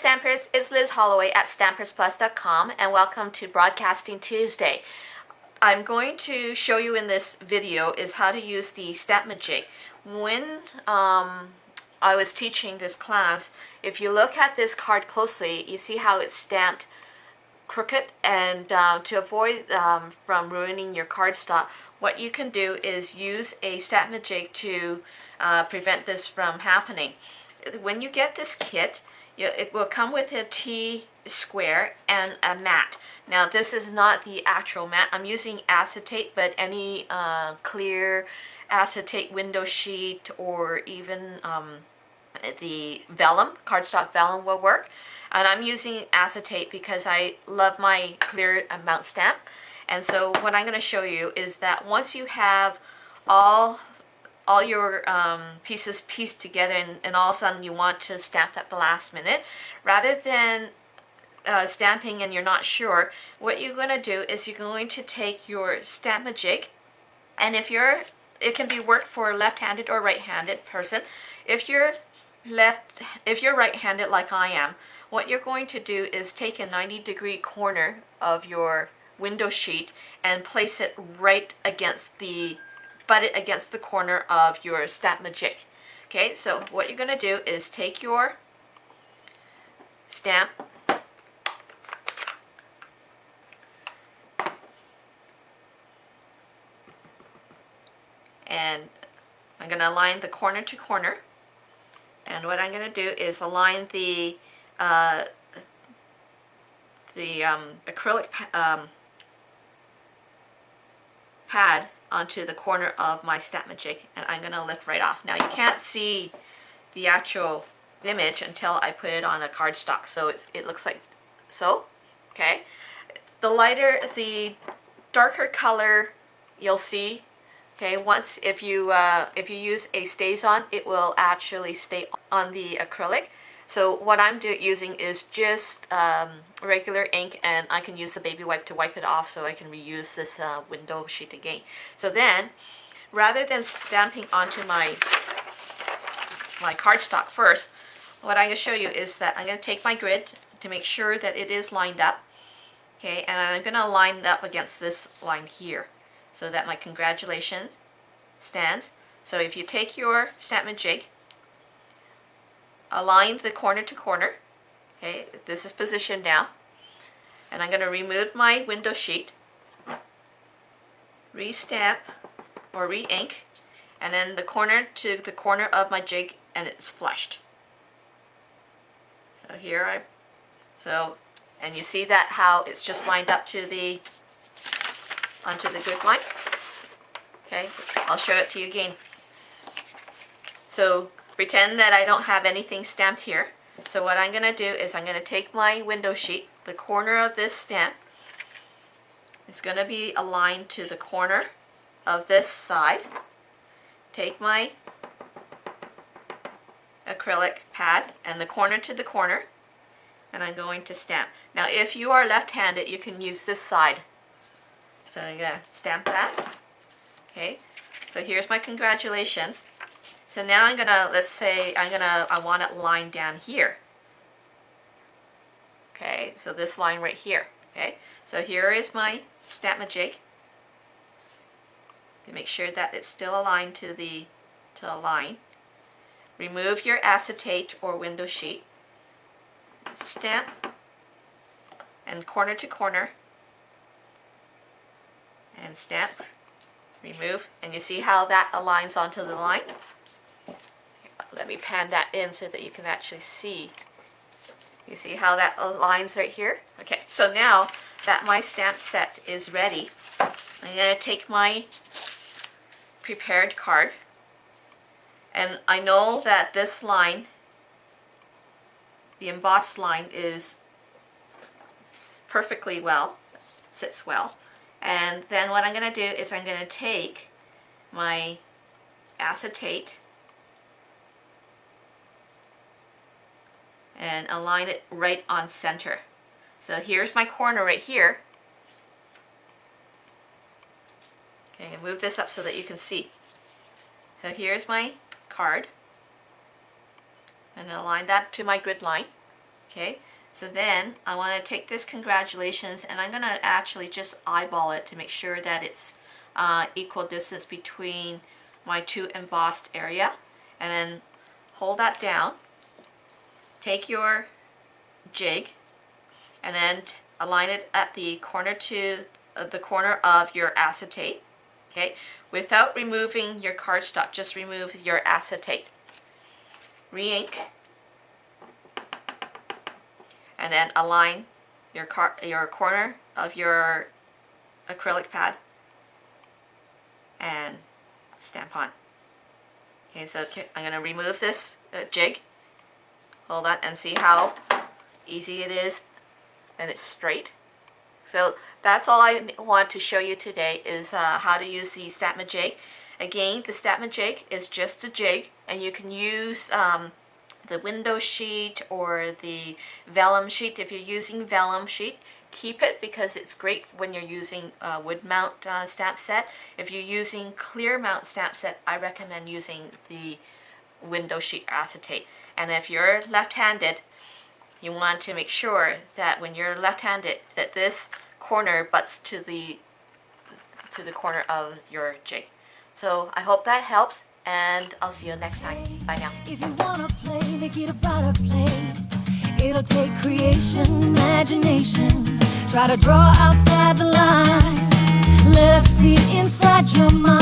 Stampers, it's Liz Holloway at stampersplus.com and welcome to Broadcasting Tuesday. I'm going to show you in this video is how to use the stamp-a-jig. When I was teaching this class, if you look at this card closely, you see how it's stamped crooked, and to avoid from ruining your cardstock, what you can do is use a stamp-a-jig to prevent this from happening. When you get this kit, it will come with a T-square and a mat. Now this is not the actual mat. I'm using acetate, but any clear acetate window sheet or even the vellum, cardstock vellum will work. And I'm using acetate because I love my clear mount stamp. And so what I'm going to show you is that once you have all your pieces pieced together and all of a sudden you want to stamp at the last minute, rather than stamping and you're not sure, what you're going to do is you're going to take your stamp-a-jig, and it can be worked for a left-handed or right-handed person. If you're right-handed like I am, what you're going to do is take a 90-degree corner of your window sheet and place it right against the butt it against the corner of your stamp-a-jig. Okay, so what you're going to do is take your stamp and I'm going to align the corner to corner, and what I'm going to do is align the acrylic pad onto the corner of my stamp-a-jig, and I'm going to lift right off. Now you can't see the actual image until I put it on a cardstock, so it looks like so. Okay, the darker color you'll see. Okay, once if you use a StazOn, it will actually stay on the acrylic. So what I'm using is just regular ink, and I can use the baby wipe to wipe it off so I can reuse this window sheet again. So then, rather than stamping onto my cardstock first, what I'm going to show you is that I'm going to take my grid to make sure that it is lined up. Okay, and I'm going to line it up against this line here so that my congratulations stands. So if you take your stamp-a-jig, align the corner to corner. Okay, this is positioned now, and I'm going to remove my window sheet, re-stamp or re-ink, and then the corner to the corner of my jig, and it's flushed. So here and you see that how it's just lined up to onto the grid line. Okay, I'll show it to you again. So pretend that I don't have anything stamped here. So what I'm going to do is I'm going to take my window sheet, the corner of this stamp, it's going to be aligned to the corner of this side. Take my acrylic pad and the corner to the corner, and I'm going to stamp. Now if you are left-handed, you can use this side. So I'm going to stamp that. Okay, so here's my congratulations. So now I'm gonna, let's say I want it lined down here. Okay, so this line right here. Okay, so here is my stamp-a-jig. To make sure that it's still aligned to the line. Remove your acetate or window sheet. Stamp and corner to corner. And stamp. Remove, and you see how that aligns onto the line? Let me pan that in so that you can actually see. You see how that aligns right here? Okay, so now that my stamp set is ready, I'm going to take my prepared card, and I know that this line, the embossed line, is perfectly well, sits well. And then what I'm going to do is I'm going to take my acetate and align it right on center. So here's my corner right here. Okay, move this up so that you can see. So here's my card, and align that to my grid line. Okay, so then I want to take this congratulations and I'm going to actually just eyeball it to make sure that it's equal distance between my two embossed area, and then hold that down. Take your jig and then align it at the corner to the corner of your acetate. Okay, without removing your cardstock, just remove your acetate. Re-ink, and then align your corner of your acrylic pad and stamp on. Okay, so I'm going to remove this jig. Hold on and see how easy it is, and it's straight. So that's all I want to show you today, is how to use the stamp-a-jig. Again, the stamp-a-jig is just a jig, and you can use the window sheet or the vellum sheet. If you're using vellum sheet, keep it because it's great when you're using wood mount stamp set. If you're using clear mount stamp set, I recommend using the window sheet acetate. And if you're left-handed, you want to make sure that when you're left-handed that this corner butts to the corner of your jig. So I hope that helps, and I'll see you next time. Bye now. If you wanna play, make it a better place. It'll take creation, imagination. Try to draw outside the line. Let us see inside your mind.